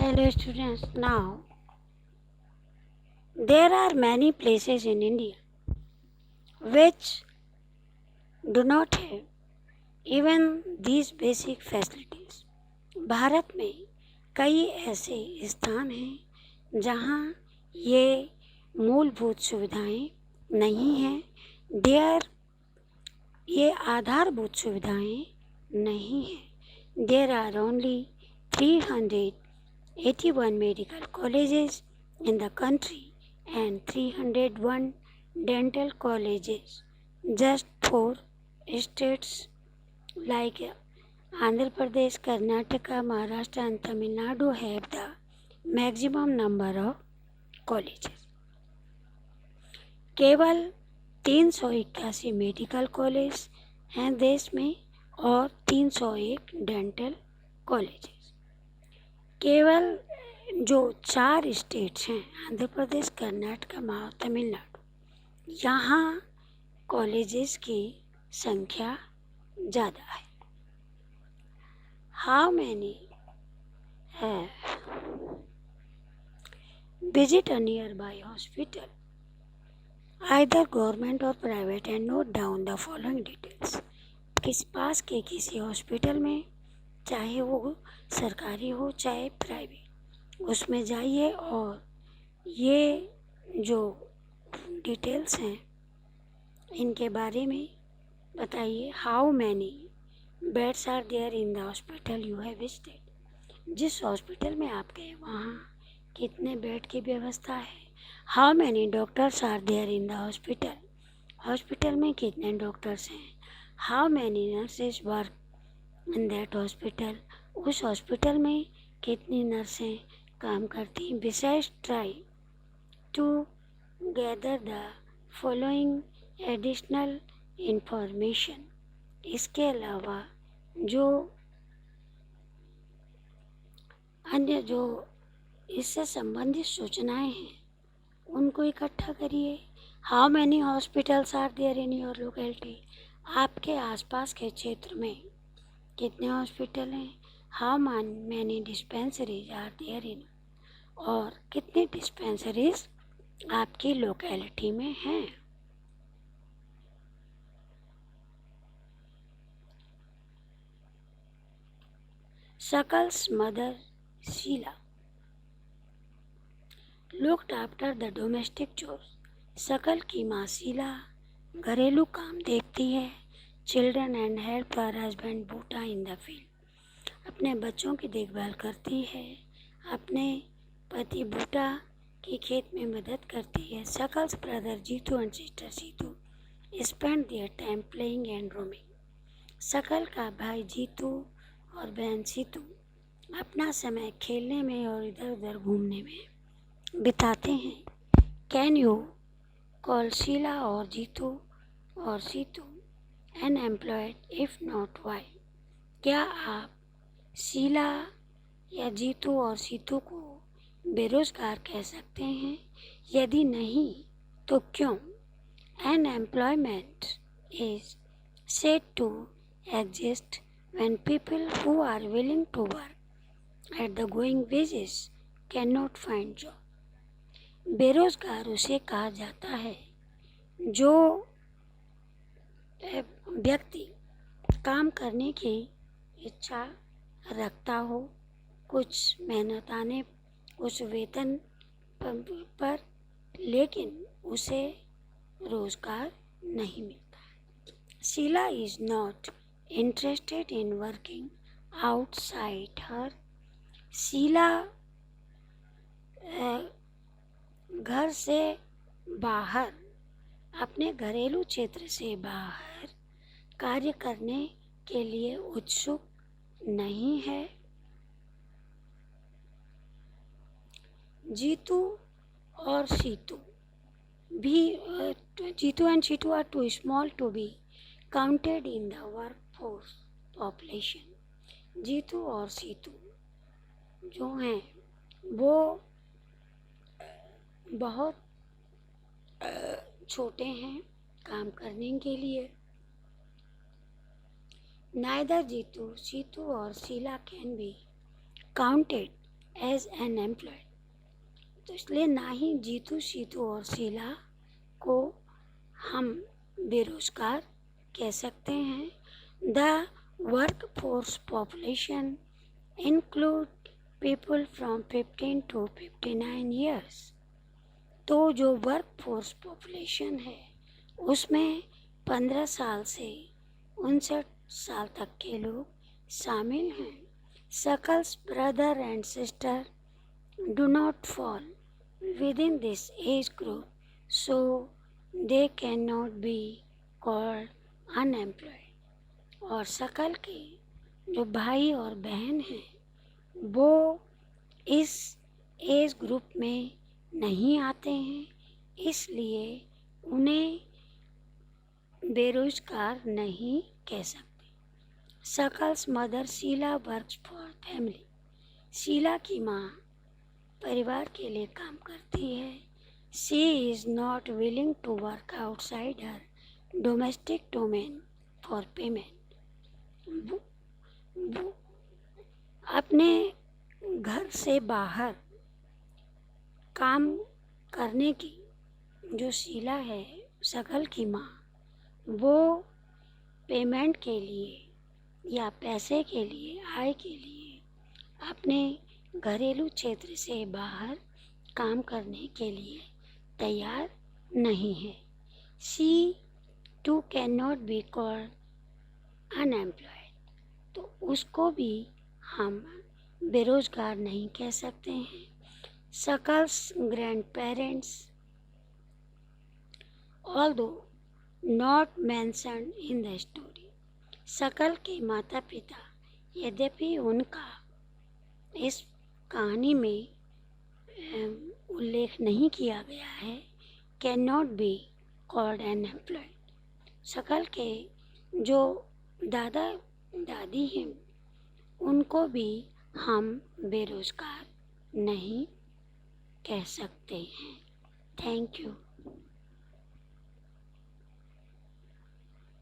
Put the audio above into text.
Hello students, now there are many places in India which do not have even these basic facilities. Bharat में कई ऐसे स्थान हैं जहाँ ये मूलभूत सुविधाएं नहीं हैं, ये आधारभूत सुविधाएं नहीं हैं. There are only 381 medical colleges in the country and 301 dental colleges. Just 4 states like Andhra Pradesh, Karnataka, Maharashtra and Tamil Nadu have the maximum number of colleges. केवल 381 मेडिकल कॉलेज हैं देश में और 301 डेंटल कॉलेजेस. केवल जो 4 states हैं आंध्र प्रदेश, कर्नाटक और तमिलनाडु, यहाँ कॉलेजेस की संख्या ज़्यादा है. How many visit a near by hospital either government or private and note down the following details. किस पास के किसी हॉस्पिटल में, चाहे वो सरकारी हो चाहे प्राइवेट, उसमें जाइए और ये जो डिटेल्स हैं इनके बारे में बताइए. How many beds are there in the hospital you have visited. जिस हॉस्पिटल में आप गए वहाँ कितने बेड की व्यवस्था है. How many doctors are there in the hospital. Hospital में कितने डॉक्टर्स हैं. How many nurses work in that hospital. उस हॉस्पिटल में कितनी नर्सें काम करती हैं. Besides try to gather the following additional information. इसके अलावा जो अन्य जो इससे संबंधित सूचनाएं हैं उनको इकट्ठा करिए. How many hospitals are there in your locality. आपके आसपास के क्षेत्र में कितने हॉस्पिटल हैं. How many dispensaries are there in. और कितनी डिस्पेंसरीज आपकी लोकेलिटी में हैं. Shakal's mother Sheela looked after the domestic chores. शकल की माँ शीला घरेलू काम देखती है. Children and help her husband Buta in the field. अपने बच्चों की देखभाल करती है. अपने पति बूटा की खेत में मदद करती है. Shakal's brother Jitu and sister Situ spend their time playing and roaming. Shakal का भाई जीतू और बहन सीतू अपना समय खेलने में और इधर उधर घूमने में बिताते हैं. कैन यू कॉल शीला और जीतू और Situ unemployed. If not why. क्या आप शीला या जीतू और सीतू को बेरोजगार कह सकते हैं. यदि नहीं तो क्यों. Unemployment is said to exist when people who are willing to work at the going wages cannot find job. बेरोजगार उसे कहा जाता है जो व्यक्ति काम करने की इच्छा रखता हो, कुछ मेहनत आने कुछ वेतन पर, लेकिन उसे रोजगार नहीं मिलता. Sheila is not interested in working outside her. Sheila घर से बाहर, अपने घरेलू क्षेत्र से बाहर कार्य करने के लिए उत्सुक नहीं है. जीतू और सीतू भी Jeetu and Situ are too small to be counted in the workforce population. Jeetu और सीतू जो हैं वो बहुत छोटे हैं काम करने के लिए. Neither Jitu, Situ or Sheila can be counted as an employed. तो इसलिए ना ही जीतू, शीतू और शीला को हम बेरोजगार कह सकते हैं। The workforce population include people from 15 to 59 years. तो जो वर्कफोर्स पॉपुलेशन है उसमें 15 साल से 59 साल तक के लोग शामिल हैं। Shakal's brother and sister do not fall within this age group, so they cannot be called unemployed। और शकल के जो भाई और बहन हैं वो इस एज ग्रुप में नहीं आते हैं, इसलिए उन्हें बेरोजगार नहीं कह सकते। Shakal's mother Sheela works for family. Sheela की माँ परिवार के लिए काम करती है। She is not willing to work outside her domestic domain for payment. वो अपने घर से बाहर काम करने की जो शीला है, शकल की माँ, वो पेमेंट के लिए या पैसे के लिए, आय के लिए अपने घरेलू क्षेत्र से बाहर काम करने के लिए तैयार नहीं है। She too can not be called unemployed. तो उसको भी हम बेरोजगार नहीं कह सकते हैं। Shakal's grandparents although not mentioned in the story. Shakal के माता पिता, यद्यपि उनका इस कहानी में उल्लेख नहीं किया गया है, can not be called an employed. शकल के जो दादा दादी हैं उनको भी हम बेरोजगार नहीं कह सकते हैं। Thank you.